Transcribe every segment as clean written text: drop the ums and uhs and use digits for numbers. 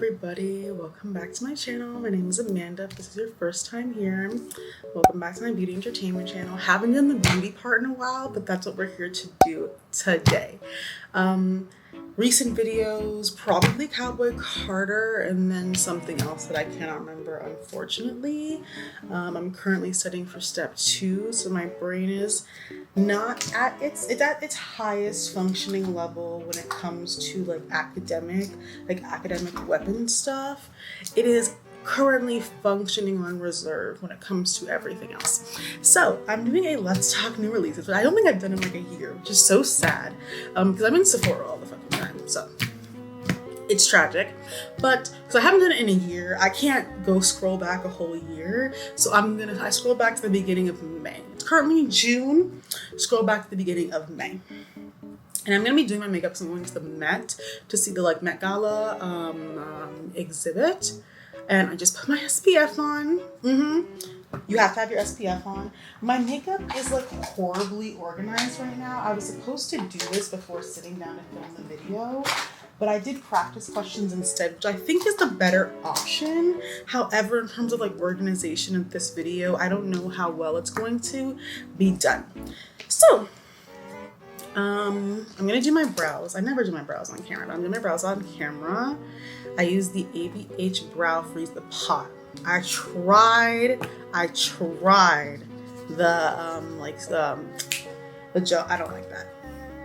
everybody, welcome back to my channel. My name is Amanda. If this is your first time here, welcome back to my beauty entertainment channel. Haven't done the beauty part in a while, but that's what we're here to do today. Recent videos, probably Cowboy Carter, and then something else that I cannot remember, unfortunately. I'm currently studying for step 2, so my brain is not at its highest functioning level when it comes to like academic weapon stuff. It is currently functioning on reserve when it comes to everything else. So I'm doing a Let's Talk New Releases, but I don't think I've done it in like a year, which is so sad because I'm in Sephora all the fucking time. So it's tragic, but because I haven't done it in a year, I can't go scroll back a whole year. So I scroll back to the beginning of May. It's currently June. Scroll back to the beginning of May. And I'm gonna be doing my makeup, so I'm going to the Met to see the Met Gala exhibit. And I just put my SPF on. You have to have your SPF on. My makeup is like horribly organized right now. I was supposed to do this before sitting down to film the video, but I did practice questions instead, which I think is the better option. However, in terms of like organization of this video, I don't know how well it's going to be done. So, I'm gonna do my brows. I never do my brows on camera, but I'm doing my brows on camera. I use the ABH Brow Freeze, the pot. I tried the gel. I don't like that.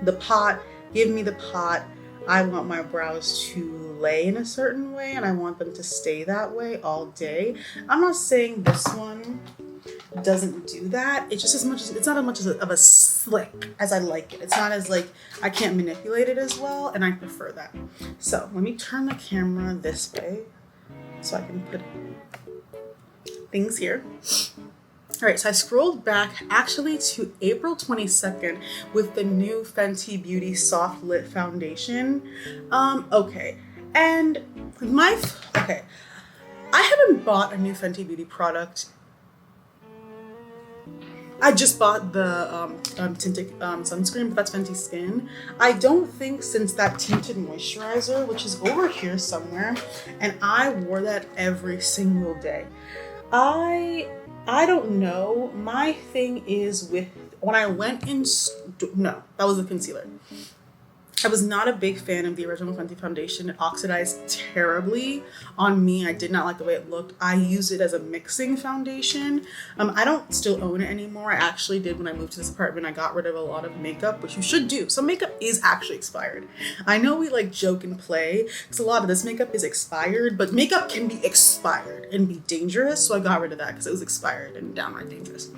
The pot, give me the pot. I want my brows to lay in a certain way and I want them to stay that way all day. I'm not saying this one doesn't do that. It's just it's not as much of a slick as I like it. It's not as like, I can't manipulate it as well, and I prefer that. So let me turn the camera this way so I can put things here. All right, so I scrolled back actually to April 22nd with the new Fenty Beauty Soft Lit Foundation. Okay, I haven't bought a new Fenty Beauty product. I just bought the tinted sunscreen, but that's Fenty Skin. I don't think since that tinted moisturizer, which is over here somewhere, and I wore that every single day. I don't know. My thing is with, when I went in, no, that was the concealer. I was not a big fan of the original Fenty foundation. It oxidized terribly on me. I did not like the way it looked. I used it as a mixing foundation. I don't still own it anymore. I actually did when I moved to this apartment. I got rid of a lot of makeup, which you should do. Some makeup is actually expired. I know we like joke and play because a lot of this makeup is expired, but makeup can be expired and be dangerous. So I got rid of that because it was expired and downright dangerous.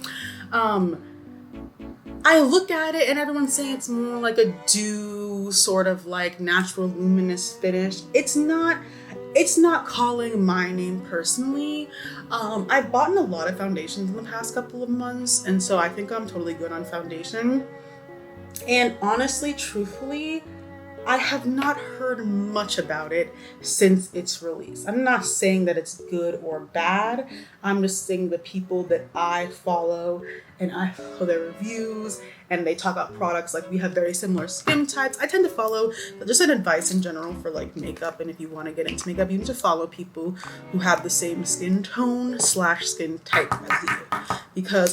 I look at it and everyone's saying it's more like a dew, sort of like natural luminous finish. It's not calling my name personally. I've bought a lot of foundations in the past couple of months, and so I think I'm totally good on foundation. And honestly, truthfully, I have not heard much about it since its release. I'm not saying that it's good or bad. I'm just saying the people that I follow and I follow their reviews and they talk about products, like we have very similar skin types. I tend to follow just an advice in general for like makeup, and if you want to get into makeup, you need to follow people who have the same skin tone / skin type as you.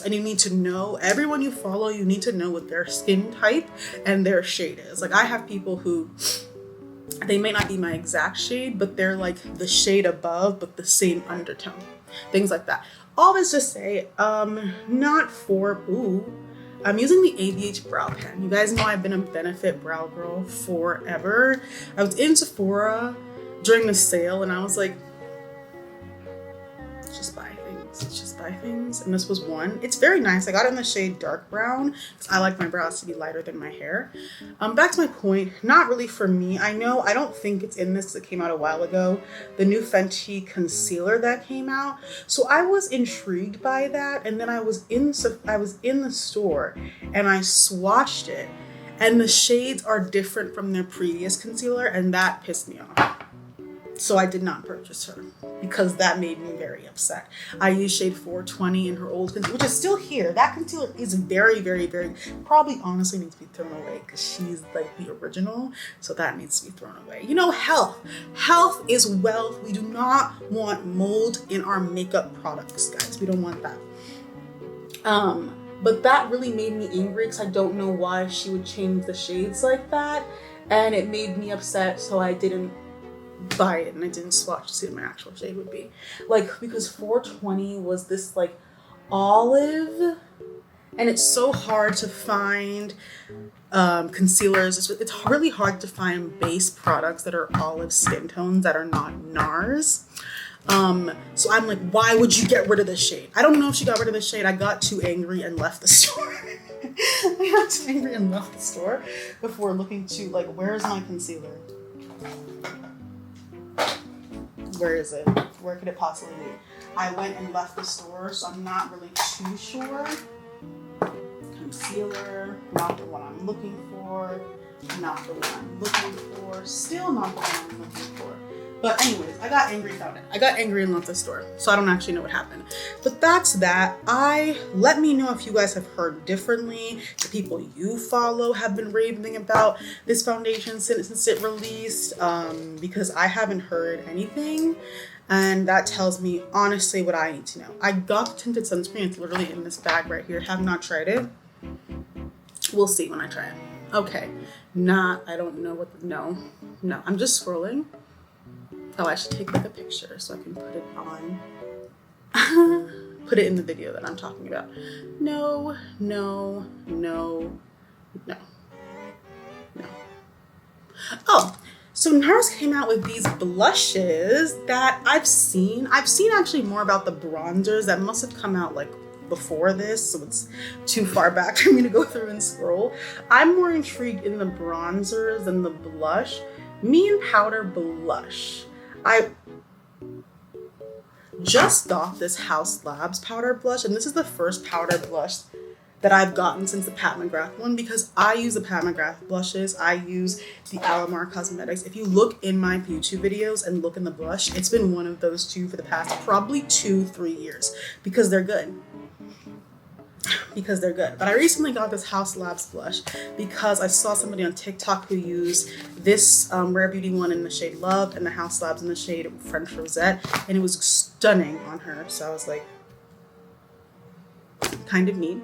And you need to know, everyone you follow, you need to know what their skin type and their shade is. Like I have people who, they may not be my exact shade, but they're like the shade above, but the same undertone. Things like that. All this to say, I'm using the ABH Brow Pen. You guys know I've been a Benefit brow girl forever. I was in Sephora during the sale and I was like, just buy things. And this was one. It's very nice. I got it in the shade dark brown because I like my brows to be lighter than my hair. Back to my point, not really for me. I don't think it's in this because it came out a while ago. The new Fenty concealer that came out. So I was intrigued by that, and then I was in the store and I swatched it, and the shades are different from their previous concealer, and that pissed me off. So I did not purchase her because that made me very upset. I used shade 420 in her old concealer, which is still here. That concealer is very, very, very, probably honestly needs to be thrown away because she's like the original. So that needs to be thrown away. You know, health. Health is wealth. We do not want mold in our makeup products, guys. We don't want that. But that really made me angry because I don't know why she would change the shades like that. And it made me upset, so I didn't buy it and I didn't swatch to see what my actual shade would be. Like, because 420 was this like olive, and it's so hard to find concealers. It's really hard to find base products that are olive skin tones that are not NARS. So I'm like, why would you get rid of this shade? I don't know if she got rid of the shade. I got too angry and left the store. I got too angry and left the store before looking to like, where's my concealer? Where is it? Where could it possibly be? I went and left the store, so I'm not really too sure. Concealer, not the one I'm looking for. Not the one I'm looking for. Still not the one I'm looking for. But anyways, I got angry about it. I got angry and left the store, so I don't actually know what happened. But that's that. Let me know if you guys have heard differently. The people you follow have been raving about this foundation since it released, because I haven't heard anything. And that tells me honestly what I need to know. I got the tinted sunscreen. It's literally in this bag right here. Have not tried it. We'll see when I try it. Okay. I don't know what, no, I'm just scrolling. Oh, I should take like a picture so I can put it on, put it in the video that I'm talking about. No. Oh, so NARS came out with these blushes that I've seen actually more about the bronzers that must have come out like before this, so it's too far back for me to go through and scroll. I'm more intrigued in the bronzers than the blush. Me and Powder blush. I just got this Haus Labs powder blush, and this is the first powder blush that I've gotten since the Pat McGrath one, because I use the Pat McGrath blushes. I use the Alamar Cosmetics. If you look in my YouTube videos and look in the blush, it's been one of those two for the past probably 2-3 years because they're good. But I recently got this Haus Labs blush because I saw somebody on TikTok who used this Rare Beauty one in the shade Love and the Haus Labs in the shade French Rosette, and it was stunning on her. So I was like, kind of neat.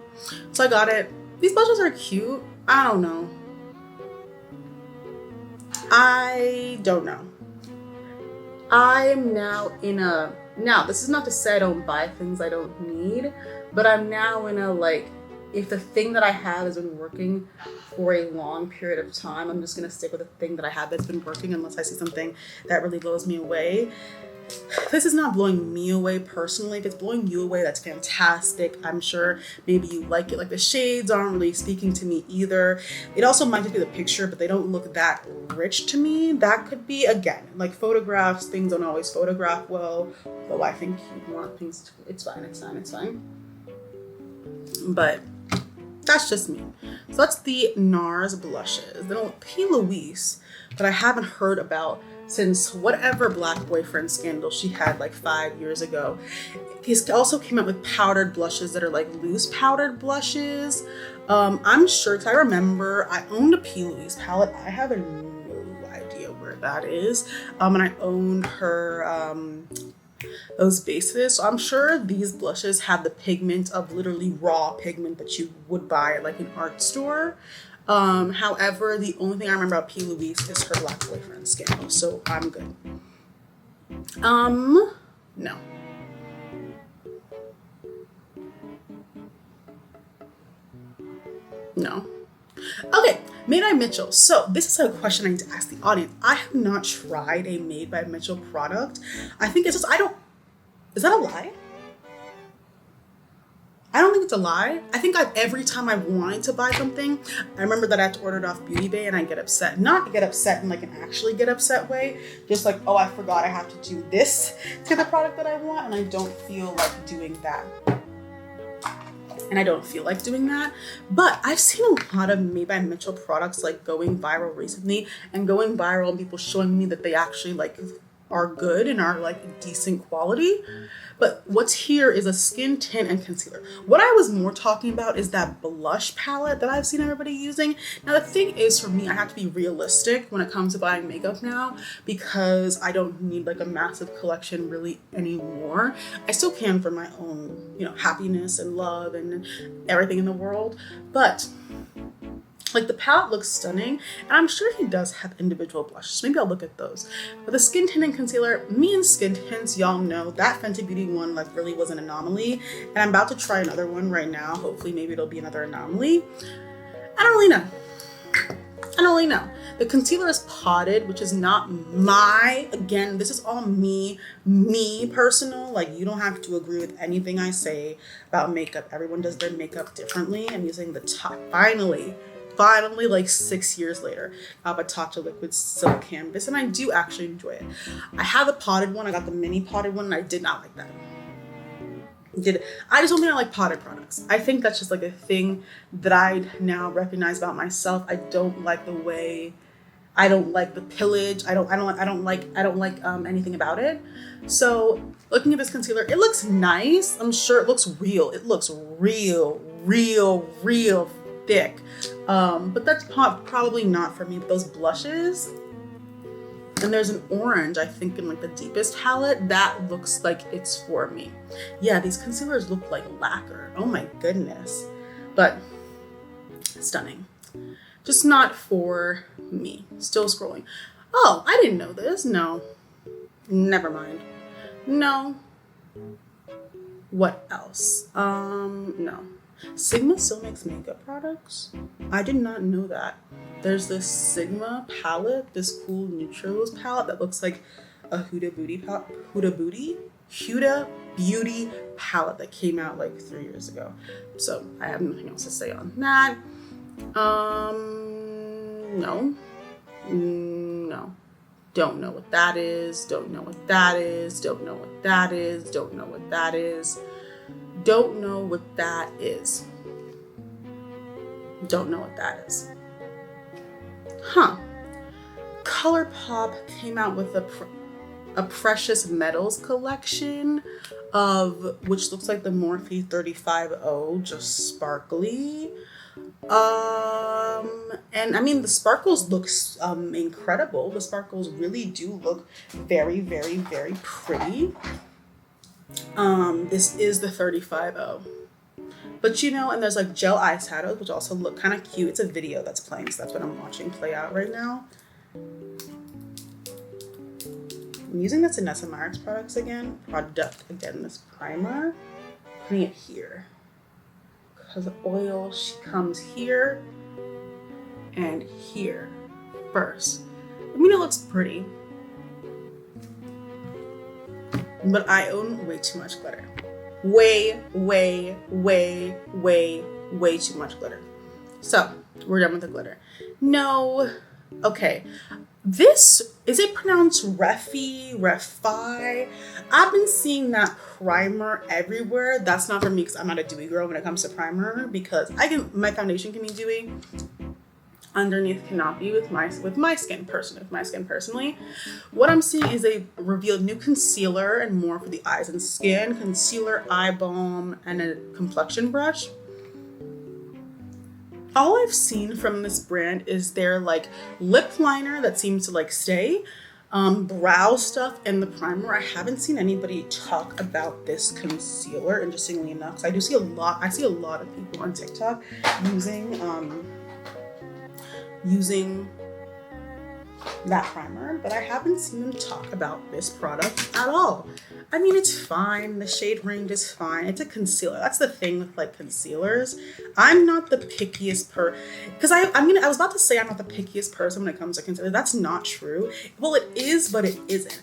So I got it. These blushes are cute. I don't know. I'm now in a, this is not to say I don't buy things I don't need, but I'm now in a like, if the thing that I have has been working for a long period of time, I'm just gonna stick with the thing that I have that's been working unless I see something that really blows me away. This is not blowing me away personally. If it's blowing you away, that's fantastic. I'm sure maybe you like it. Like the shades aren't really speaking to me either. It also might just be the picture, but they don't look that rich to me. That could be, again, like photographs, things don't always photograph well, though I think you want things to, it's fine. But that's just me. So that's the NARS blushes. Then P. Louise, that I haven't heard about since whatever black boyfriend scandal she had like 5 years ago. These also came out with powdered blushes that are like loose powdered blushes. I'm sure, because I remember I owned a P. Louise palette. I have no idea where that is. And I owned her those bases. So I'm sure these blushes have the pigment of literally raw pigment that you would buy at like an art store. However, the only thing I remember about P. Louise is her black boyfriend scandal, so I'm good. No. Okay, Made by Mitchell. So this is a question I need to ask the audience. I have not tried a Made by Mitchell product. I think it's just, is that a lie? I don't think it's a lie. I think every time I've wanted to buy something, I remember that I have to order it off Beauty Bay and I get upset. Not get upset in like an actually get upset way. Just like, oh, I forgot I have to do this to the product that I want, and I don't feel like doing that. But I've seen a lot of Made by Mitchell products like going viral recently, and going viral and people showing me that they actually like are good and are like decent quality. But what's here is a skin tint and concealer. What I was more talking about is that blush palette that I've seen everybody using. Now the thing is, for me, I have to be realistic when it comes to buying makeup now, because I don't need like a massive collection really anymore. I still can for my own, happiness and love and everything in the world. But like the palette looks stunning, and I'm sure he does have individual blushes. Maybe I'll look at those. But the skin tint and concealer, me and skin tints, y'all know that Fenty Beauty one like really was an anomaly. And I'm about to try another one right now. Hopefully maybe it'll be another anomaly. I don't really know. The concealer is potted, which is not again, this is all me personal. Like, you don't have to agree with anything I say about makeup. Everyone does their makeup differently. I'm using the top, finally, like 6 years later, Tatcha Liquid Silk Canvas, and I do actually enjoy it. I have a potted one. I got the mini potted one, and I did not like that. I just don't think I like potted products. I think that's just like a thing that I now recognize about myself. I don't like the pillage. I don't like anything about it. So looking at this concealer, it looks nice. I'm sure it looks real. It looks real thick. But that's probably not for me. But those blushes, and there's an orange, I think, in like the deepest palette, that looks like it's for me. Yeah, these concealers look like lacquer. Oh my goodness. But stunning. Just not for me. Still scrolling. Oh, I didn't know this. No. Never mind. No. What else? No. Sigma still makes makeup products? I did not know that. There's this Sigma palette, this cool neutrals palette that looks like a Huda Beauty palette that came out like 3 years ago. So I have nothing else to say on that. No. Don't know what that is. Don't know what that is. Don't know what that is. Don't know what that is. Don't know what that is. Don't know what that is. Huh. ColourPop came out with a Precious Metals collection of, which looks like the Morphe 35O, just sparkly. And I mean, the sparkles looks incredible. The sparkles really do look very, very, very pretty. This is the 35O. But and there's like gel eyeshadows, which also look kind of cute. It's a video that's playing, so that's what I'm watching play out right now. I'm using the danessa myricks product again, this primer. Putting it here. Because the oil, she comes here and here first. I mean, it looks pretty. But I own way too much glitter. Way too much glitter. So, we're done with the glitter. No. Okay. This, is it pronounced Refi? I've been seeing that primer everywhere. That's not for me because I'm not a dewy girl when it comes to primer, because my foundation can be dewy. Underneath cannot be with my skin personally. What I'm seeing is they revealed new concealer and more for the eyes and skin. Concealer, eye balm, and a complexion brush. All I've seen from this brand is their like lip liner that seems to like stay, brow stuff, and the primer. I haven't seen anybody talk about this concealer, interestingly enough. So I see a lot of people on TikTok using that primer, but I haven't seen them talk about this product at all. I mean, it's fine. The shade range is fine. It's a concealer. That's the thing with like concealers. I'm not the pickiest because I was about to say I'm not the pickiest person when it comes to concealer. That's not true. Well, it is, but it isn't.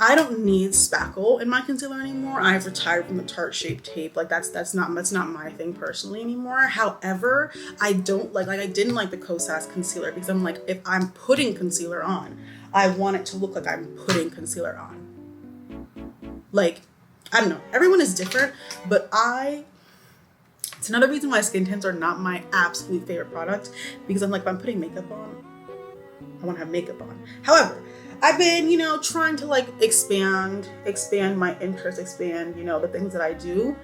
I don't need spackle in my concealer anymore. I've retired from the Tarte Shape Tape. Like that's not my thing personally anymore. However, I didn't like the Kosas concealer because I'm like, if I'm putting concealer on, I want it to look like I'm putting concealer on. Like, I don't know. Everyone is different, but it's another reason why skin tints are not my absolute favorite product, because I'm like, if I'm putting makeup on, I want to have makeup on. However, I've been, you know, trying to like expand my interest, expand, you know, the things that I do.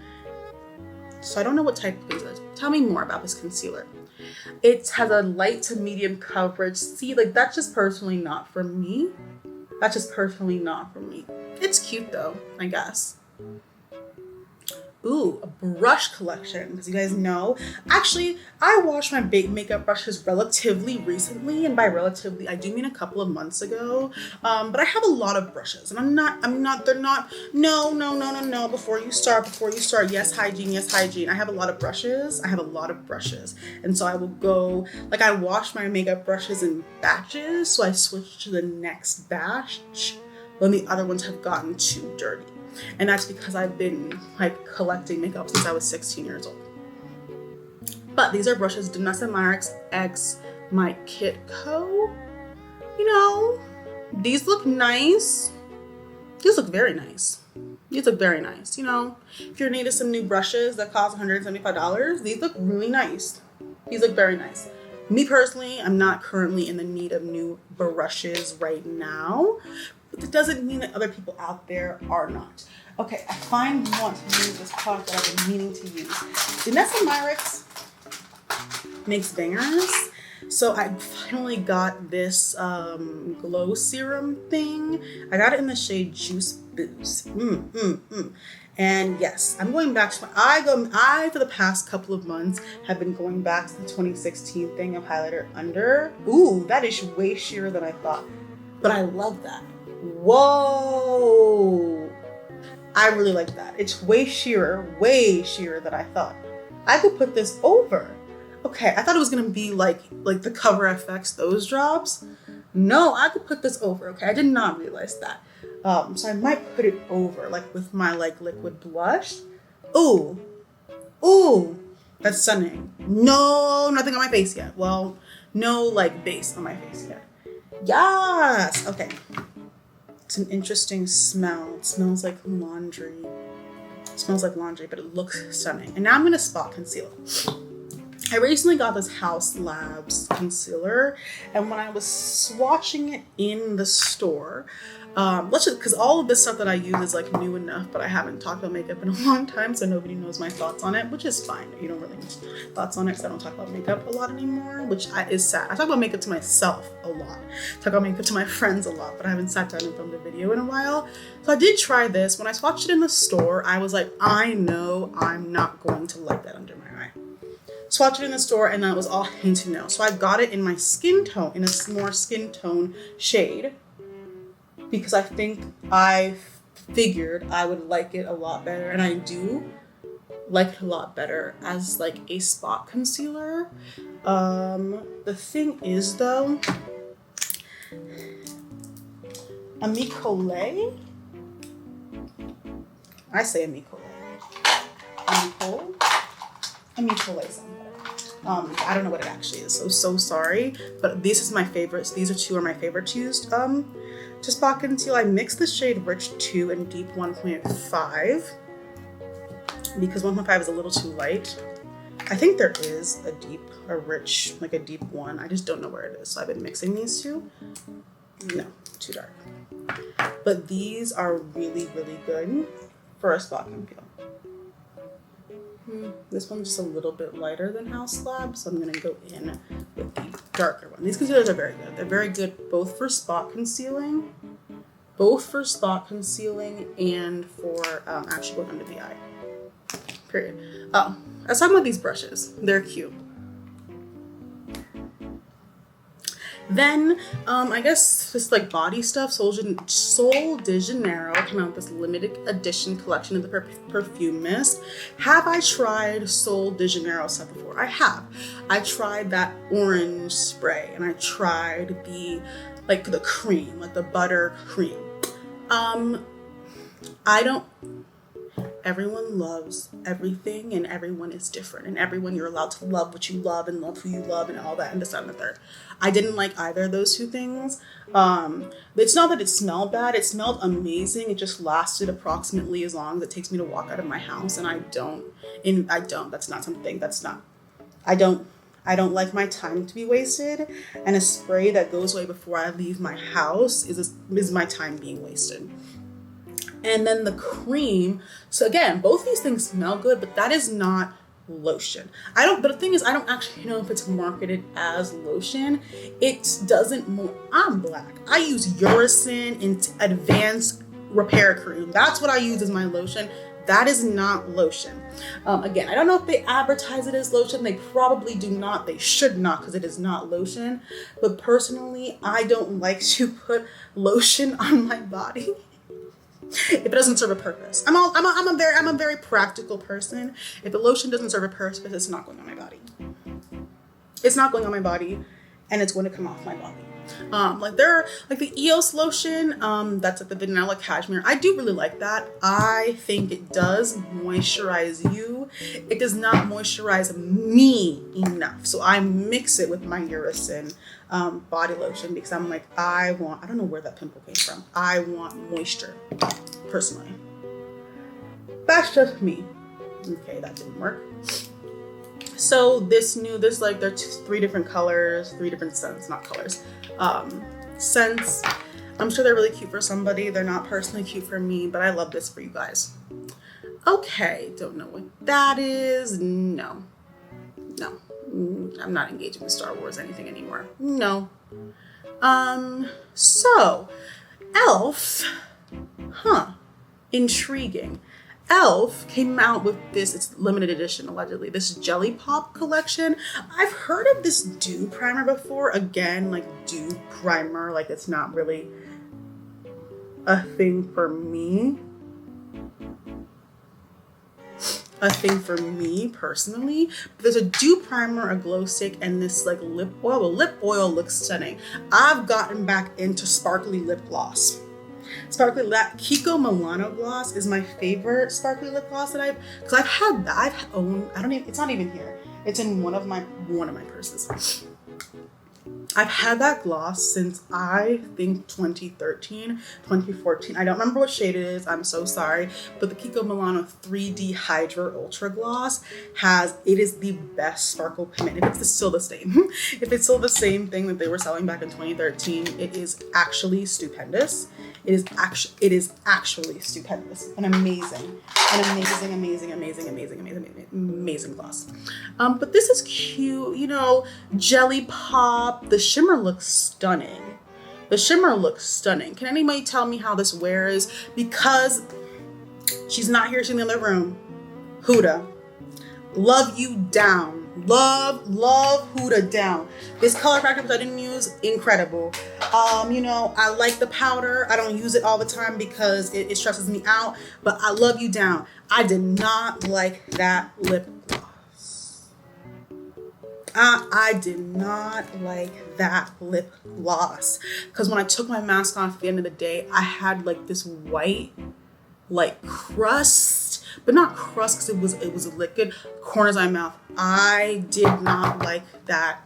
So I don't know what type of things it is. Tell me more about this concealer. It has a light to medium coverage. See, like that's just personally not for me. That's just personally not for me. It's cute though, I guess. Ooh, a brush collection, because you guys know, actually, I washed my big makeup brushes relatively recently, and by relatively, I do mean a couple of months ago, but I have a lot of brushes, and they're not, no, before you start, yes, hygiene, I have a lot of brushes, and so I will go, like, I wash my makeup brushes in batches, so I switch to the next batch when the other ones have gotten too dirty. And that's because I've been like collecting makeup since I was 16 years old. But these are brushes, Danessa Myricks X My Kit Co. You know, these look nice. These look very nice. These look very nice. You know, if you're needing some new brushes that cost $175, these look really nice. These look very nice. Me personally, I'm not currently in the need of new brushes right now. But that doesn't mean that other people out there are not. Okay, I finally want to use this product that I've been meaning to use. Danessa Myricks makes bangers. So I finally got this glow serum thing. I got it in the shade Juice Boost. And yes, I'm going back to I for the past couple of months have been going back to the 2016 thing of highlighter under. Ooh, that is way sheerer than I thought. But I love that. Whoa, I really like that. It's way sheerer than I thought. I could put this over. Okay, I thought it was gonna be like the Cover FX, those drops. No, I could put this over. Okay, I did not realize that. So I might put it over like with my like liquid blush. Ooh, that's stunning. No, nothing on my face yet. Well, no like base on my face yet. Yes, okay. It's an interesting smell. It smells like laundry. But it looks stunning. And now I'm gonna spot conceal. I recently got this House Labs concealer, and when I was swatching it in the store, because all of this stuff that I use is like new enough, but I haven't talked about makeup in a long time, so nobody knows my thoughts on it, which is fine. You don't really know thoughts on it because I don't talk about makeup a lot anymore, which is sad. I talk about makeup to myself a lot. I talk about makeup to my friends a lot, but I haven't sat down and filmed a video in a while. So I did try this. When I swatched it in the store, I was like, I know I'm not going to like that under my eye. Swatched it in the store, and that was all I need to know. So I got it in my skin tone, in a more skin tone shade, because I think I figured I would like it a lot better, and I do like it a lot better as like a spot concealer. The thing is though, Amicole. I say Amicole. Amicole something. I don't know what it actually is, so sorry. But this is my favorites. These are my favorite to use to spot conceal. I mixed the shade Rich 2 and Deep 1.5 because 1.5 is a little too light. I think there is a rich, like a deep one. I just don't know where it is. So I've been mixing these two. No, too dark. But these are really, really good for a spot conceal. This one's just a little bit lighter than House Lab, so I'm going to go in with the darker one. These concealers are very good. They're very good both for spot concealing, and for actually going under the eye. Period. Oh, I was talking about these brushes. They're cute. Then, I guess just like body stuff, Sol de Janeiro came out with this limited edition collection of the perfume mist. Have I tried Sol de Janeiro stuff before? I have. I tried that orange spray, and I tried the cream, like the butter cream. Everyone loves everything, and everyone is different, and you're allowed to love what you love and love who you love and all that, and this, that, and the third. I didn't like either of those two things. It's not that it smelled bad. It smelled amazing. It just lasted approximately as long as it takes me to walk out of my house, and I don't. That's not something. I don't I don't like my time to be wasted, and a spray that goes away before I leave my house is my time being wasted. And then the cream, so again, both these things smell good, but that is not lotion. But the thing is, I don't actually know if it's marketed as lotion. It doesn't, I'm black. I use Uracin in Advanced Repair Cream. That's what I use as my lotion. That is not lotion. Again, I don't know if they advertise it as lotion. They probably do not. They should not, because it is not lotion. But personally, I don't like to put lotion on my body if it doesn't serve a purpose. I'm a very practical person. If the lotion doesn't serve a purpose, it's not going on my body. It's not going on my body, and it's going to come off my body. Like the EOS lotion, that's like the vanilla cashmere. I do really like that. I think it does moisturize you. It does not moisturize me enough. So I mix it with my Uracin body lotion, because I'm like, I don't know where that pimple came from. I want moisture, personally. That's just me. Okay, that didn't work. So there's 3 different colors, 3 different scents, not colors. Scents. I'm sure they're really cute for somebody. They're not personally cute for me, but I love this for you guys. Okay, don't know what that is. No, I'm not engaging with Star Wars anything anymore. No. So Elf, intriguing. Elf came out with this, it's limited edition allegedly, this Jelly Pop collection. I've heard of this dew primer before. Again, like dew primer, like it's not really a thing for me. Personally. But there's a dew primer, a glow stick, and this like lip oil. Well, lip oil looks stunning. I've gotten back into sparkly lip gloss. Kiko Milano gloss is my favorite sparkly lip gloss because I've had that. It's not even here. It's in one of my purses. I've had that gloss since I think 2013, 2014. I don't remember what shade it is. I'm so sorry. But the Kiko Milano 3D Hydra Ultra Gloss is the best sparkle pigment. If it's still the same thing that they were selling back in 2013, it is actually stupendous. It is actually stupendous and amazing. Amazing gloss. But this is cute, Jelly Pop. The shimmer looks stunning. Can anybody tell me how this wears? Because she's not here, she's in the other room. Huda, love you down. Love Huda down. This color factor I didn't use, incredible. I like the powder. I don't use it all the time because it stresses me out, but I love you down. I did not like that lip gloss. I did not like that lip gloss because when I took my mask off at the end of the day, I had like this white crust, but not crust because it was a liquid, corners of my mouth. I did not like that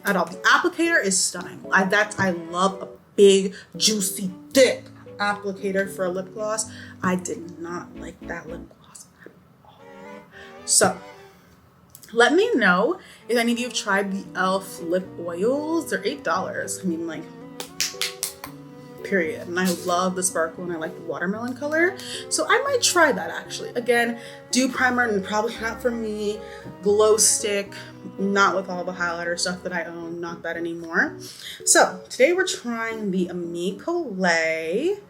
at all. The applicator is stunning. I love a big, juicy, thick applicator for a lip gloss. I did not like that lip gloss at all. So let me know if any of you have tried the e.l.f. lip oils. They're $8. Period. And I love the sparkle and I like the watermelon color. So I might try that actually. Again, dew primer and probably not for me. Glow stick, not with all the highlighter stuff that I own, not that anymore. So today we're trying the Ami Colé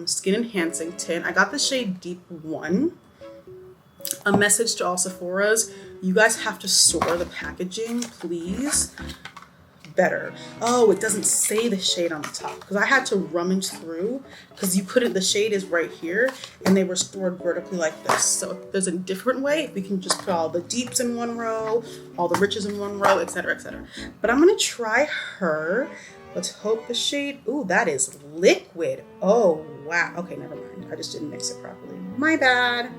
Skin Enhancing Tint. I got the shade Deep 1. A message to all Sephora's, you guys have to store the packaging, please. Better. Oh, it doesn't say the shade on the top because I had to rummage through because the shade is right here and they were stored vertically like this. So if there's a different way, we can just put all the deeps in one row, all the riches in one row, etc., etc. But I'm going to try her. Let's hope the shade, ooh, that is liquid. Oh, wow. Okay, never mind. I just didn't mix it properly. My bad.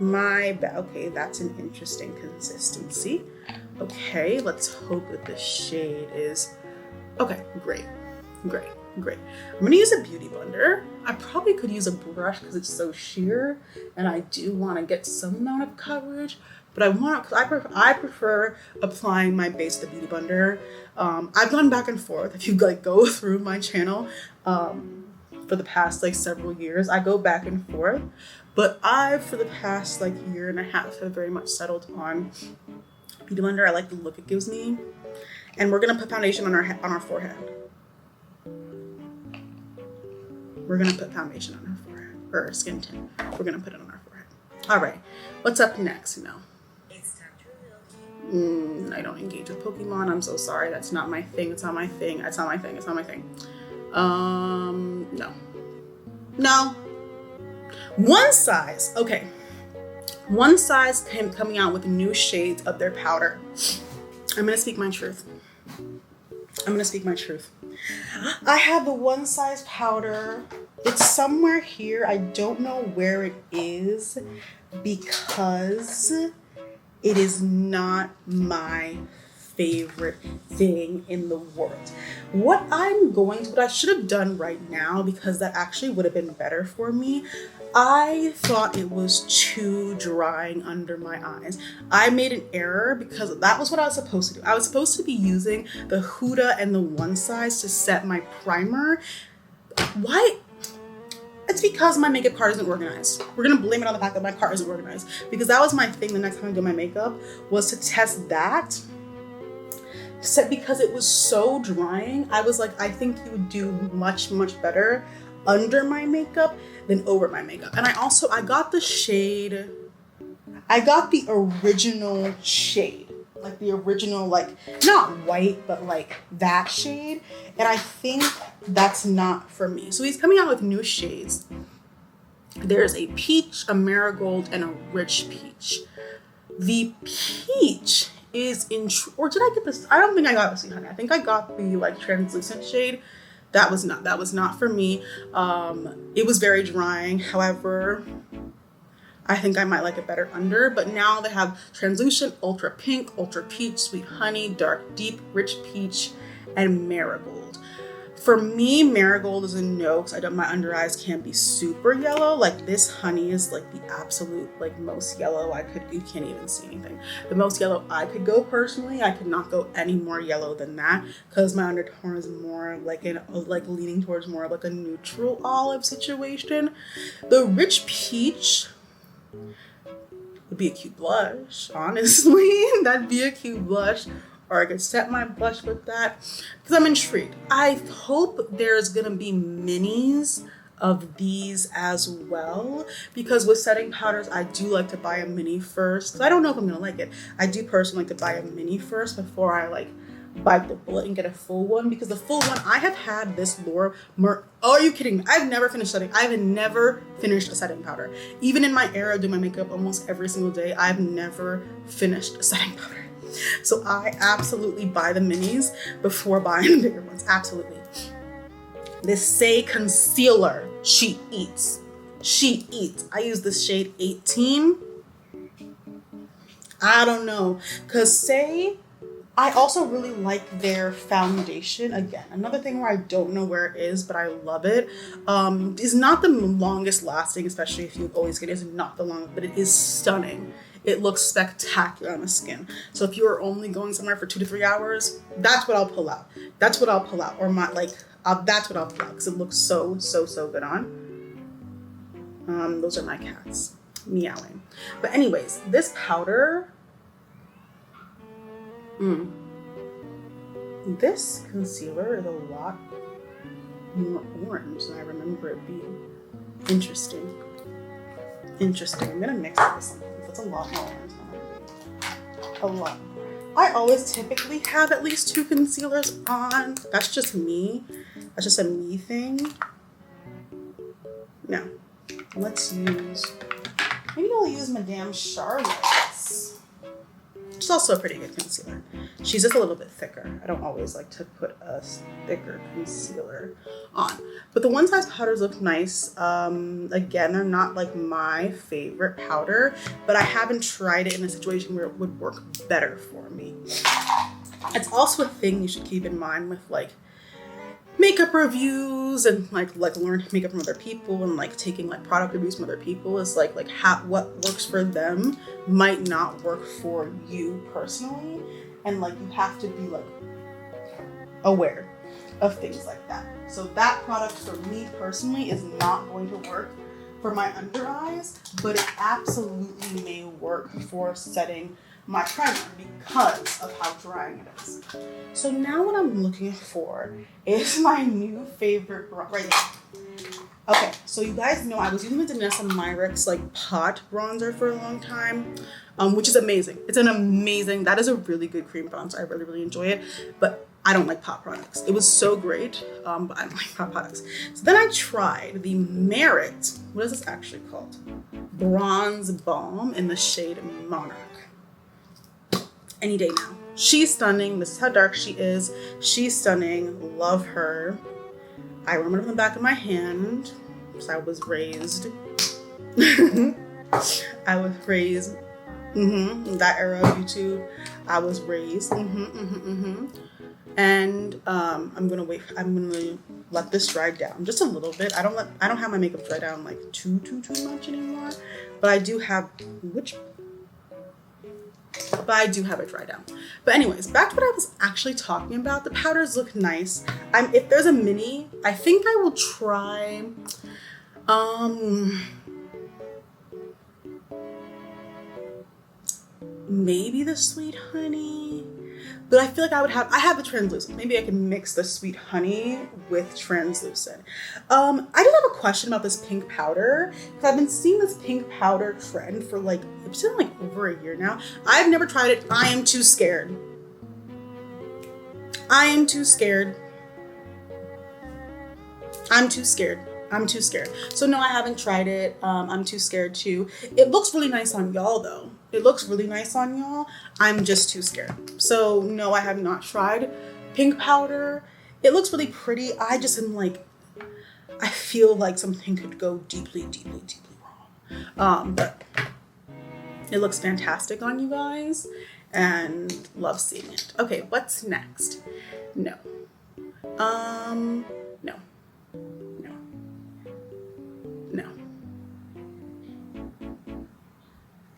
Okay, that's an interesting consistency. Okay, let's hope that the shade is, okay, great. I'm gonna use a beauty blender. I probably could use a brush because it's so sheer and I do want to get some amount of coverage, but I prefer applying my base with the Beauty Blender. I've gone back and forth. If you like go through my channel for the past like several years, I go back and forth, but for the past like year and a half have very much settled on Beauty Blender. I like the look it gives me. And we're gonna put foundation on our forehead. We're gonna put foundation on our forehead, or our skin tint. We're gonna put it on our forehead. All right, what's up next? No. I don't engage with Pokemon. I'm so sorry. That's not my thing. It's not my thing. It's not my thing. It's not my thing. No. One Size. Okay. One Size coming out with new shades of their powder. I'm gonna speak my truth. I have the One Size powder. It's somewhere here. I don't know where it is because it is not my favorite thing in the world. What I should have done right now, because that actually would have been better for me, I thought it was too drying under my eyes. I made an error because that was what I was supposed to do. I was supposed to be using the Huda and the One Size to set my primer. Why? It's because my makeup cart isn't organized. We're gonna blame it on the fact that my cart isn't organized, because that was my thing the next time I do my makeup, was to test that. Because it was so drying, I was like, I think you would do much, much better under my makeup than over my makeup. And I got the shade, I got the original shade, like the original, like not white, but like that shade. And I think that's not for me. So he's coming out with new shades. There's a peach, a marigold, and a rich peach. The peach is or did I get this? I don't think I got this, honey. I think I got the like translucent shade. That was not for me. It was very drying. However, I think I might like it better under, but now they have translucent, ultra pink, ultra peach, sweet honey, dark deep, rich peach, and marigold. For me, marigold is a no, because my under eyes can't be super yellow. Like this honey is like the absolute like most yellow you can't even see anything. The most yellow I could go personally. I could not go any more yellow than that, because my undertone is more like leaning towards more of like a neutral olive situation. The rich peach would be a cute blush, honestly. That'd be a cute blush. Or I could set my blush with that, because I'm intrigued. I hope there's gonna be minis of these as well, because with setting powders, I do like to buy a mini first, because I don't know if I'm gonna like it. I do personally like to buy a mini first before I like bite the bullet and get a full one, because the full one, I have had this oh, are you kidding me? I've never finished a setting powder. Even in my era doing my makeup almost every single day, I've never finished a setting powder. So I absolutely buy the minis before buying the bigger ones. Absolutely. This Saie concealer, she eats. I use this shade 18. I don't know, because Saie, I also really like their foundation. Again, another thing where I don't know where it is, but I love it. It's not the longest lasting, especially if you always get it. It's not the longest, but it is stunning. It looks spectacular on the skin. So if you are only going somewhere for 2 to 3 hours, that's what I'll pull out. Or that's what I'll pull out, because it looks so good on. Those are my cats meowing. But anyways, this powder, this concealer is a lot more orange than I remember it being. Interesting. I'm gonna mix it with something. That's a lot more orange than a lot. I always typically have at least 2 concealers on. That's just me. That's just a me thing. No. Maybe I'll use Madame Charlotte's. She's also a pretty good concealer. She's just a little bit thicker. I don't always like to put a thicker concealer on. But the One Size powders look nice. Again, they're not like my favorite powder, but I haven't tried it in a situation where it would work better for me. It's also a thing you should keep in mind with like makeup reviews and like learn makeup from other people and like taking like product reviews from other people is like what works for them might not work for you personally, and like you have to be like aware of things like that. So that product for me personally is not going to work for my under eyes, but it absolutely may work for setting my primer because of how drying it is. So now what I'm looking for is my new favorite right now. Okay, so you guys know I was using the Danessa Myricks like pot bronzer for a long time, which is amazing. It's an amazing, that is a really good cream bronzer. I really, really enjoy it, but I don't like pot products. It was so great, but I don't like pot products. So then I tried the Merit, what is this actually called? Bronze Balm in the shade Monarch. Any day now. She's stunning. This is how dark she is. She's stunning. Love her. I remember from the back of my hand, because I was raised. I was raised. That era of YouTube, I was raised. And I'm gonna let this dry down just a little bit. I don't have my makeup dry down like too much anymore, but I do have it dry down. But anyways, back to what I was actually talking about. The powders look nice. If there's a mini, I think I will try maybe the Sweet Honey. But I feel like I have the translucent. Maybe I can mix the Sweet Honey with translucent. I did have a question about this pink powder, because I've been seeing this pink powder trend for like, it's been like over a year now. I've never tried it. I am too scared. I'm too scared. So no, I haven't tried it. I'm too scared too. It looks really nice on y'all though. It looks really nice on y'all. I'm just too scared. So no, I have not tried pink powder. It looks really pretty. I just am like, I feel like something could go deeply wrong. But it looks fantastic on you guys and love seeing it. Okay, what's next? No.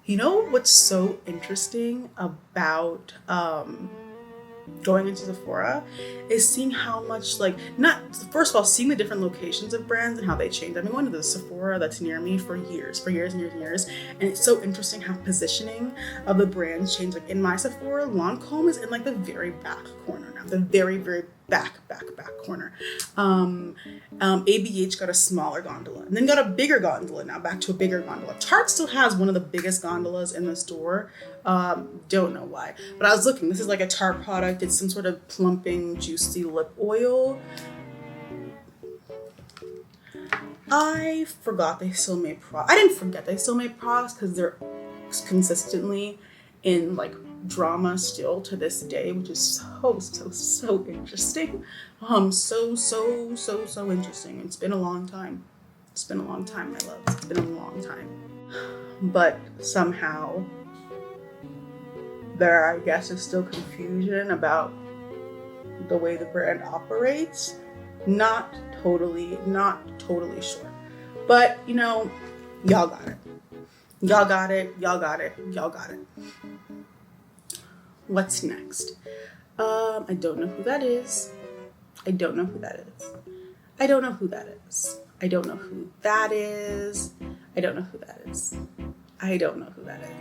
You know what's so interesting about going into Sephora is seeing how much first of all, seeing the different locations of brands and how they change. I've been going to the Sephora that's near me for years and years. And it's so interesting how positioning of the brands change. Like in my Sephora, Lancome is in like the very back corner now, the very, very back corner. ABH got a smaller gondola and then got a bigger gondola now, back to a bigger gondola. Tarte still has one of the biggest gondolas in the store. Don't know why, but I was looking, this is like a Tarte product. It's some sort of plumping, juicy lip oil. I forgot they still made products. I didn't forget they still made products because they're consistently in like drama still to this day, which is so interesting. So interesting. It's been a long time. My loves. It's been a long time. But somehow there, I guess, is still confusion about the way the brand operates. Not totally sure. But you know, y'all got it. What's next? I don't know who that is.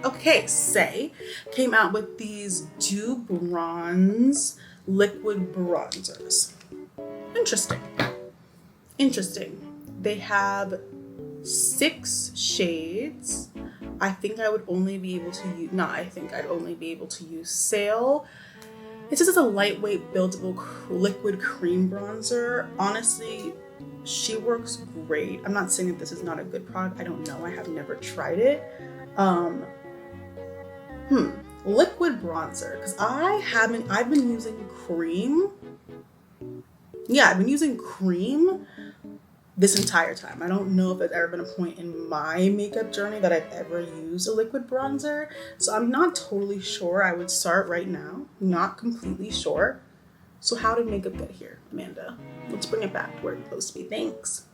Okay, Saie came out with these Dew Bronze liquid bronzers. Interesting. They have 6 shades. I think I would only be able to use, I'd only be able to use Sail. It says it's a lightweight buildable liquid cream bronzer. Honestly, she works great. I'm not saying that this is not a good product. I don't know. I have never tried it. Liquid bronzer, because I've been using cream. Yeah, I've been using cream this entire time. I don't know if there's ever been a point in my makeup journey that I've ever used a liquid bronzer. So I'm not totally sure. I would start right now. Not completely sure. So how did makeup get here, Amanda? Let's bring it back to where it's supposed to be. Thanks.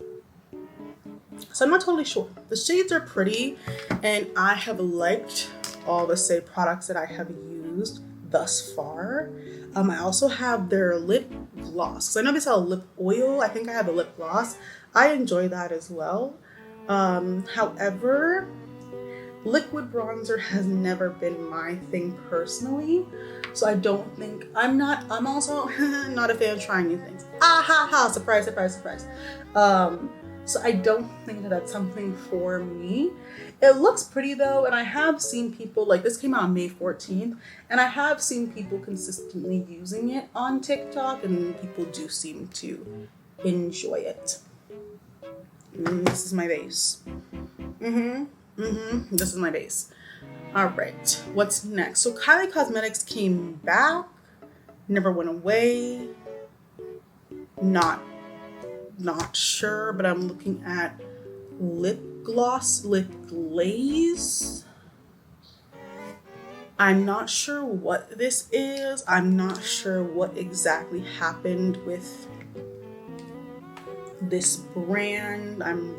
So I'm not totally sure. The shades are pretty, and I have liked all the saie products that I have used thus far. I also have their lip gloss. So I know they sell lip oil. I think I have a lip gloss. I enjoy that as well. However, liquid bronzer has never been my thing personally. So I don't think, I'm also not a fan of trying new things. Ah ha ha, surprise, surprise, surprise. So I don't think that that's something for me. It looks pretty though, and I have seen people, like this came out on May 14th, and I have seen people consistently using it on TikTok, and people do seem to enjoy it. This is my base. This is my base. All right, what's next? So Kylie Cosmetics came back, never went away. Not sure, but I'm looking at lip gloss, lip glaze. I'm not sure what this is. I'm not sure what exactly happened with this brand. I'm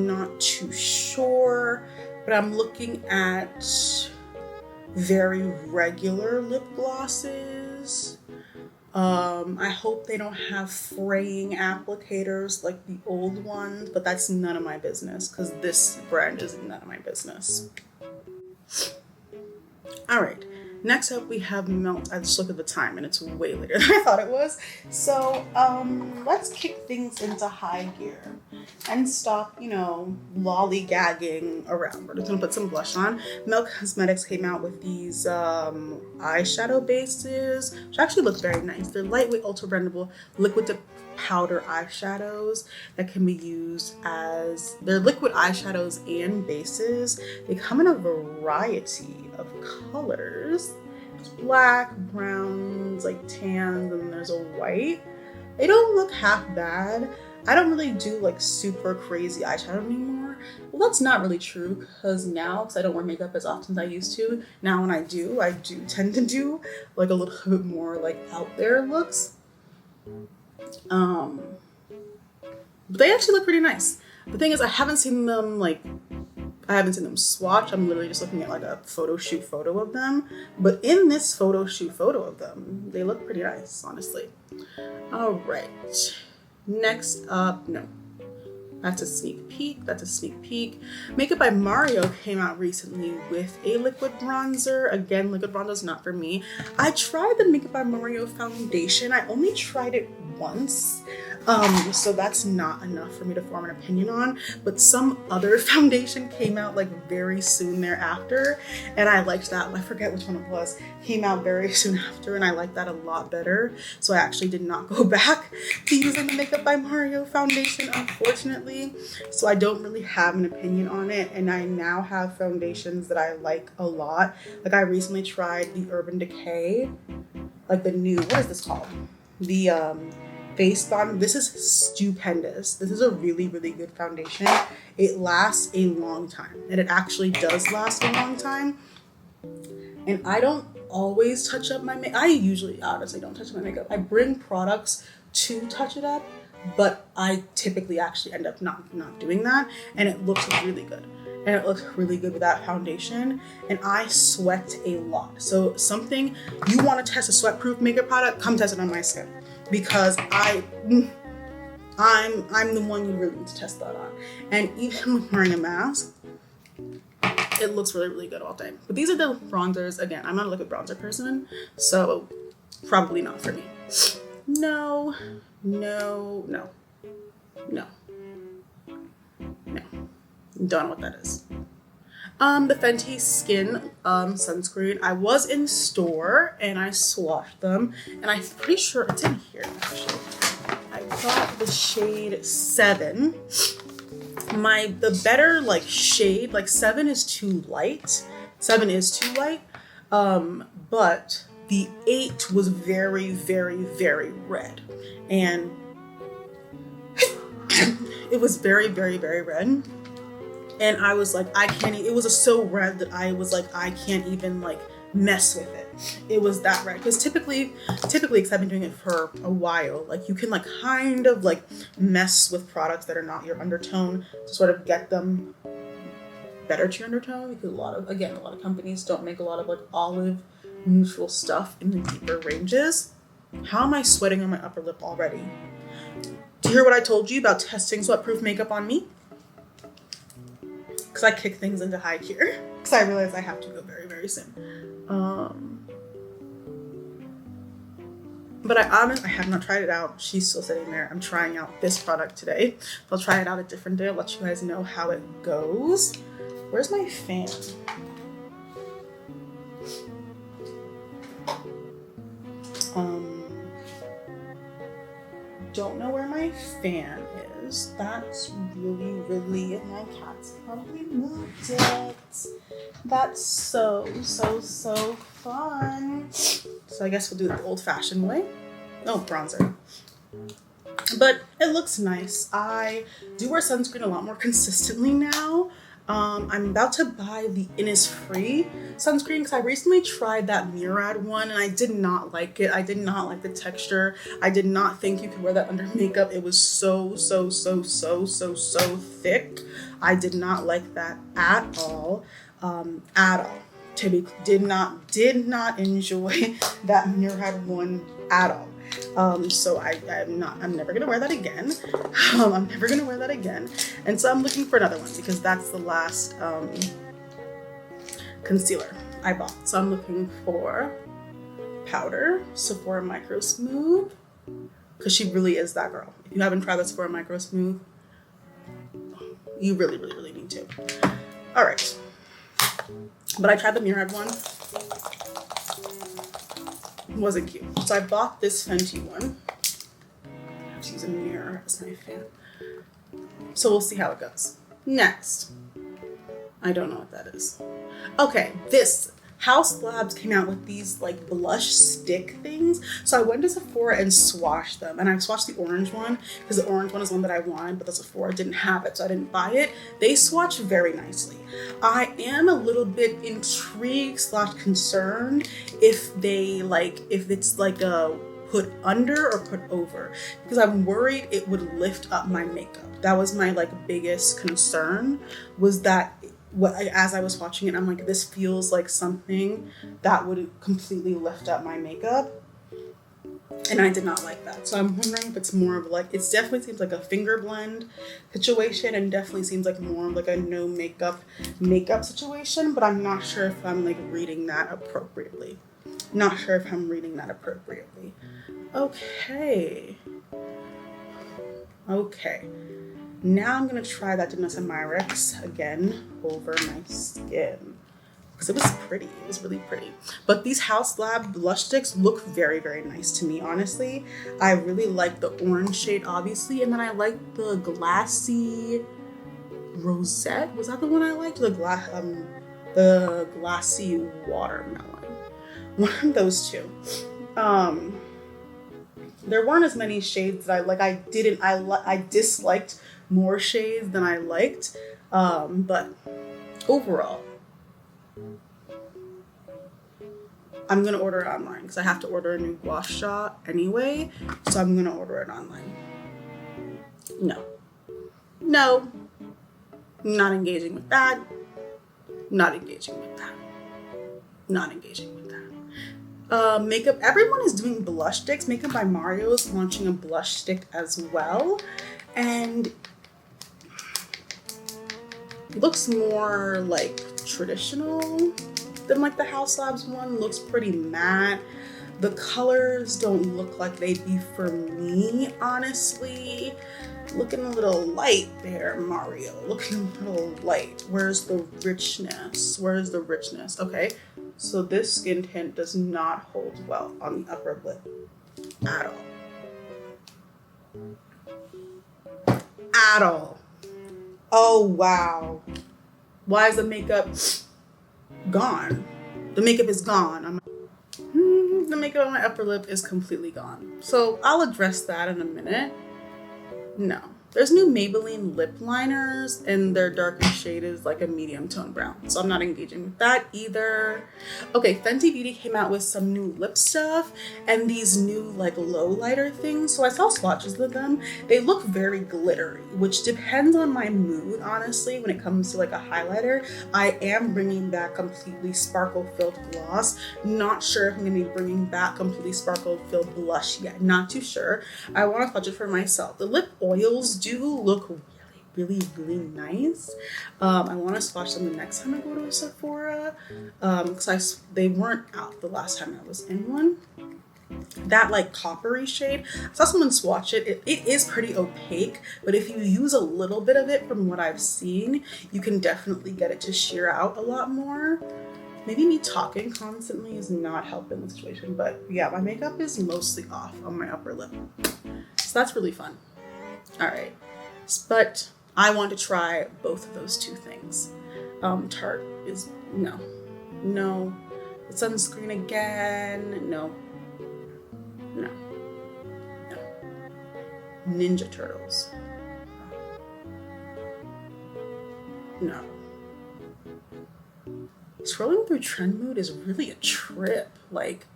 not too sure, but I'm looking at very regular lip glosses. I hope they don't have fraying applicators like the old ones, but that's none of my business because this brand is none of my business. All right, next up we have Melt. I just looked at the time and it's way later than I thought it was. So let's kick things into high gear and stop, lollygagging around. We're just gonna put some blush on. Melt Cosmetics came out with these eyeshadow bases, which actually look very nice. They're lightweight, ultra blendable, liquid to powder eyeshadows that can be used as, they're liquid eyeshadows and bases. They come in a variety of colors. There's black, browns, like tans, and there's a white. They don't look half bad. I don't really do like super crazy eyeshadow anymore. Well, that's not really true because I don't wear makeup as often as I used to. Now when I do tend to do like a little bit more like out there looks. But they actually look pretty nice. The thing is, I haven't seen them swatch. I'm literally just looking at like a photo shoot photo of them. But in this photo shoot photo of them, they look pretty nice, honestly. All right. Next up, no. That's a sneak peek. Makeup by Mario came out recently with a liquid bronzer. Again, liquid bronzer is not for me. I tried the Makeup by Mario foundation. I only tried it once. So that's not enough for me to form an opinion on, but some other foundation came out like very soon thereafter, and I liked that. I forget which one it was. Came out very soon after, and I liked that a lot better. So I actually did not go back to using the Makeup by Mario foundation, unfortunately. So I don't really have an opinion on it, and I now have foundations that I like a lot. Like I recently tried the Urban Decay, like the new, what is this called? The Face Bond. This is stupendous. This is a really, really good foundation. It lasts a long time, and it actually does last a long time. And I don't always touch up my makeup. I usually honestly don't touch up my makeup. I bring products to touch it up, but I typically actually end up not doing that, and it looks really good. And it looks really good with that foundation. And I sweat a lot. So something, you want to test a sweat-proof makeup product, come test it on my skin. Because I'm the one you really need to test that on. And even with wearing a mask, it looks really, really good all day. But these are the bronzers. Again, I'm not a liquid bronzer person, so probably not for me. No. Don't know what that is. The Fenty Skin sunscreen. I was in store and I swatched them, and I'm pretty sure it's in here actually. I got the shade 7. The better like shade, like 7 is too light. But the 8 was very, very, very red, and it was very, very, very red. And I was like, it was so red that I was like, I can't even like mess with it. it was that red. Because typically, because I've been doing it for a while, like you can like kind of like mess with products that are not your undertone to sort of get them better to your undertone, because a lot of companies don't make a lot of like olive neutral stuff in the deeper ranges. How am I sweating on my upper lip already? Do you hear what I told you about testing sweatproof makeup on me? Because I kick things into high gear because I realize I have to go very, very soon. But I have not tried it out. She's still sitting there. I'm trying out this product today. I'll try it out a different day. I'll let you guys know how it goes. Where's my fan? Don't know where my fan is. That's really, my cat's probably moved it. That's so fun. So I guess we'll do it the old-fashioned way. No bronzer. But it looks nice. I do wear sunscreen a lot more consistently now. I'm about to buy the Innisfree sunscreen because I recently tried that Murad one and I did not like it. I did not like the texture. I did not think you could wear that under makeup. It was so thick. I did not like that at all. Did not enjoy that Murad one at all. So I'm never gonna wear that again. I'm never gonna wear that again. And so I'm looking for another one because that's the last concealer I bought. So I'm looking for powder, Sephora Micro Smooth, because she really is that girl. If you haven't tried the Sephora Micro Smooth, you really need to. All right. But I tried the Murad one. Wasn't cute. So I bought this Fenty one. I have to use a mirror as my fan. So we'll see how it goes. Next. I don't know what that is. Okay, this House Labs came out with these like blush stick things. So I went to Sephora and swatched them. And I swatched the orange one because the orange one is one that I wanted, but the Sephora didn't have it, so I didn't buy it. They swatch very nicely. I am a little bit intrigued / concerned if it's like a put under or put over, because I'm worried it would lift up my makeup. That was my like biggest concern, was that as I was watching it, I'm like, this feels like something that would completely lift up my makeup. And I did not like that. So I'm wondering if it's more of like, it definitely seems like a finger blend situation and definitely seems like more of like a no makeup situation, but I'm not sure if I'm like reading that appropriately. Okay. Now I'm gonna try that danessa myricks again over my skin because it was pretty. It was really pretty. But these House Lab blush sticks look very, very nice to me, honestly. I really like the orange shade, obviously, and then I like the glassy rosette. Was that the one I liked? The glassy watermelon. One of those two. There weren't as many shades that I like. I disliked more shades than I liked, but overall, I'm gonna order it online because I have to order a new gua sha anyway, so I'm gonna order it online. No, not engaging with that. Makeup, everyone is doing blush sticks. Makeup by Mario is launching a blush stick as well, and it looks more like traditional than like the House Labs one. Looks pretty matte. The colors don't look like they'd be for me, honestly. Looking a little light there, Mario. Looking a little light. Where's the richness? Okay, so this skin tint does not hold well on the upper lip at all. Oh, wow. Why is the makeup gone? The makeup is gone. The makeup on my upper lip is completely gone. So I'll address that in a minute. No, There's new Maybelline lip liners, and their darkest shade is like a medium tone brown. So I'm not engaging with that either. Okay, Fenty Beauty came out with some new lip stuff and these new like low lighter things. So I saw swatches of them. They look very glittery, which depends on my mood, honestly. When it comes to like a highlighter, I am bringing back completely sparkle filled gloss. Not sure if I'm gonna be bringing back completely sparkle filled blush yet. Not too sure. I want to swatch it for myself. The lip oils do look really nice. I want to swatch them the next time I go to a Sephora, because they weren't out the last time I was in one. That like coppery shade, I saw someone swatch it. It is pretty opaque, but if you use a little bit of it, from what I've seen, you can definitely get it to sheer out a lot more. Maybe me talking constantly is not helping the situation, but yeah, my makeup is mostly off on my upper lip, so that's really fun. All right, but I want to try both of those two things. Tarte is no. The sunscreen again, no. Ninja Turtles, no. Scrolling through Trend Mood is really a trip. Like,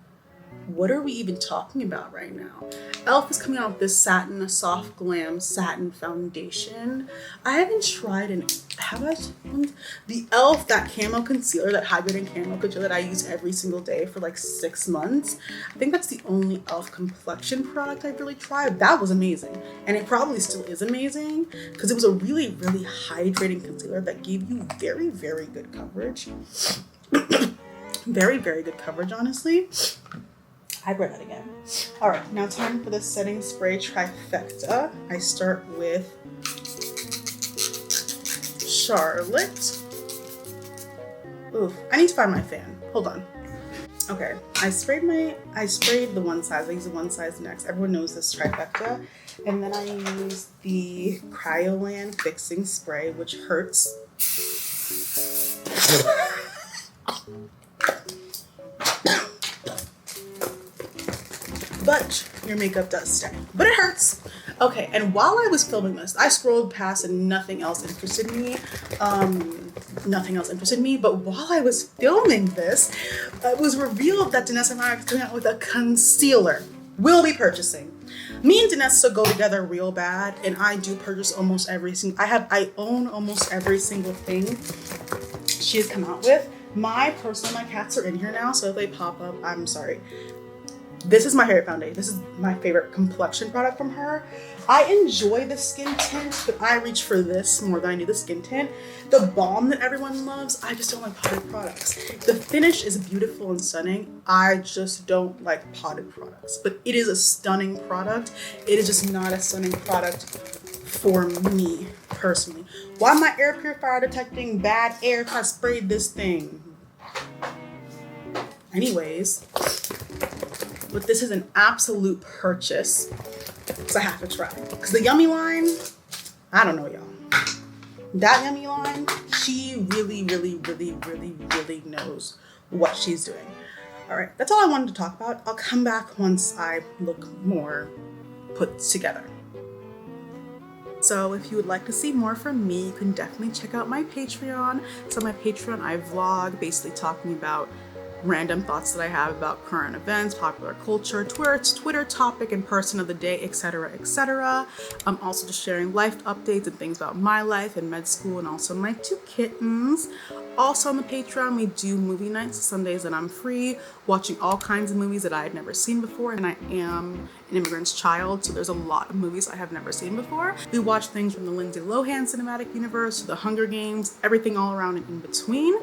what are we even talking about right now? e.l.f. is coming out with this a soft glam satin foundation. I haven't tried the e.l.f. that camo concealer, that hydrating camo concealer that I use every single day for like 6 months. I think that's the only e.l.f. complexion product I've really tried. That was amazing. And it probably still is amazing because it was a really hydrating concealer that gave you very good coverage. very good coverage, honestly. I read that again. All right, now time for the setting spray trifecta. I start with Charlotte. Ooh, I need to find my fan. Hold on. Okay, I sprayed the one size. I use the one size next. Everyone knows this trifecta. And then I use the Cryolan Fixing Spray, which hurts. But your makeup does stay. But it hurts. Okay, and while I was filming this, I scrolled past and nothing else interested me. But while I was filming this, it was revealed that danessa is coming out with a concealer. Will be purchasing. Me and danessa go together real bad, and I do purchase almost every single. I own almost every single thing she has come out with. My cats are in here now, so if they pop up, I'm sorry. This is my favorite foundation. This is my favorite complexion product from her. I enjoy the skin tint, but I reach for this more than I do the skin tint. The balm that everyone loves, I just don't like potted products. The finish is beautiful and stunning. I just don't like potted products, but it is a stunning product. It is just not a stunning product for me personally. Why am my air purifier detecting bad air if I sprayed this thing? Anyways, but this is an absolute purchase, so I have to try. Because the Yummy line, I don't know, y'all. That Yummy line, she really knows what she's doing. All right, that's all I wanted to talk about. I'll come back once I look more put together. So if you would like to see more from me, you can definitely check out my Patreon. So on my Patreon, I vlog basically talking about random thoughts that I have about current events, popular culture, Twitter topic and person of the day, etc. I'm also just sharing life updates and things about my life and med school, and also my 2 kittens. Also on the Patreon, we do movie nights Sundays that I'm free, watching all kinds of movies that I had never seen before, and I am an immigrant's child, so there's a lot of movies I have never seen before. We watch things from the Lindsay Lohan cinematic universe to the Hunger Games, everything all around and in between.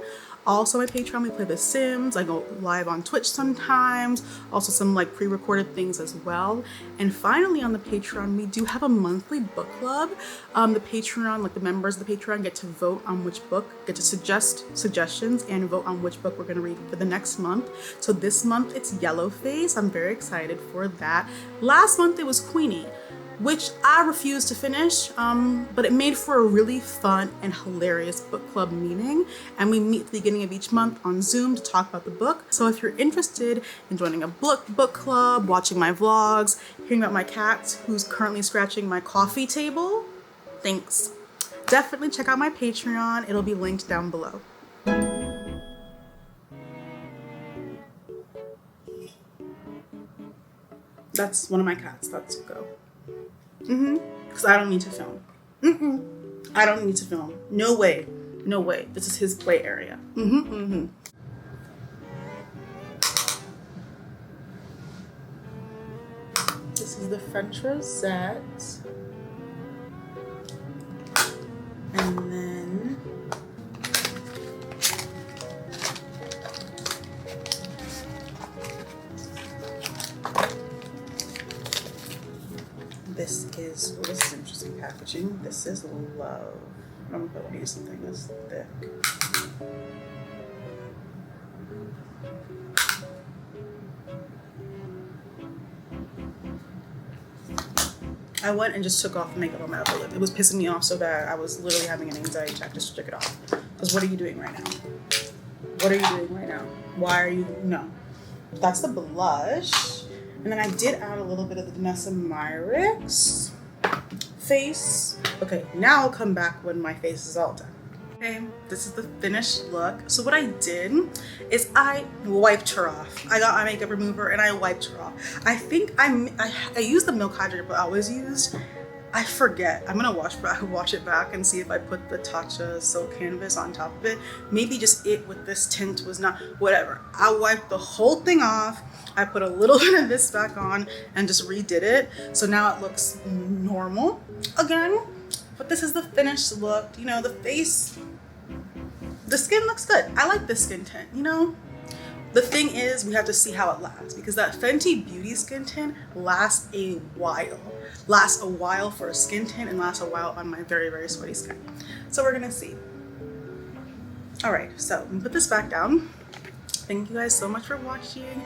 Also on my Patreon, we play The Sims. I go live on Twitch sometimes. Also some like pre-recorded things as well. And finally on the Patreon, we do have a monthly book club. The Patreon, like the members of the Patreon get to vote on which book, get to suggest suggestions and vote on which book we're gonna read for the next month. So this month it's Yellowface. I'm very excited for that. Last month it was Queenie, which I refused to finish, but it made for a really fun and hilarious book club meeting, and we meet at the beginning of each month on Zoom to talk about the book. So if you're interested in joining a book club, watching my vlogs, hearing about my cat who's currently scratching my coffee table, Thanks. Definitely check out my Patreon. It'll be linked down below. That's one of my cats. That's go. Because I don't need to film. I don't need to film. No way. No way. This is his play area. This is the French rosette. And then this is interesting packaging. This is love. I'm gonna put something this thick. I went and just took off the makeup on my upper lip. It was pissing me off so bad. I was literally having an anxiety attack just to take it off. Because what are you doing right now? What are you doing right now? Why are you, no. That's the blush. And then I did add a little bit of the Danessa Myricks face. Okay, now I'll come back when my face is all done. Okay, this is the finished look. So what I did is I wiped her off. I got my makeup remover and I wiped her off. I think I used the milk hydrator, but I always used, I forget. I'm gonna watch it back and see if I put the Tatcha Silk Canvas on top of it. Maybe just it with this tint was not, whatever. I wiped the whole thing off. I put a little bit of this back on and just redid it. So now it looks normal again. But this is the finished look. You know, the face, the skin looks good. I like this skin tint, you know? The thing is, we have to see how it lasts because that Fenty Beauty skin tint lasts a while. Lasts a while for a skin tint and lasts a while on my very, very sweaty skin. So we're gonna see. All right, so I'm gonna put this back down. Thank you guys so much for watching.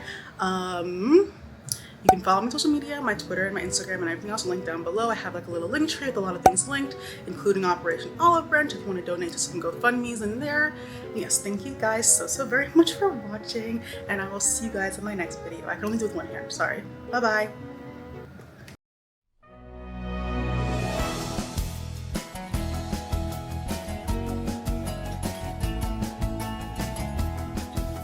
You can follow me on social media, my Twitter and my Instagram and everything else linked down below. I have like a little link tree with a lot of things linked, including Operation Olive Branch if you want to donate to some GoFundMe's in there. Yes, thank you guys so very much for watching, and I will see you guys in my next video. I can only do with one hand, sorry. Bye-bye.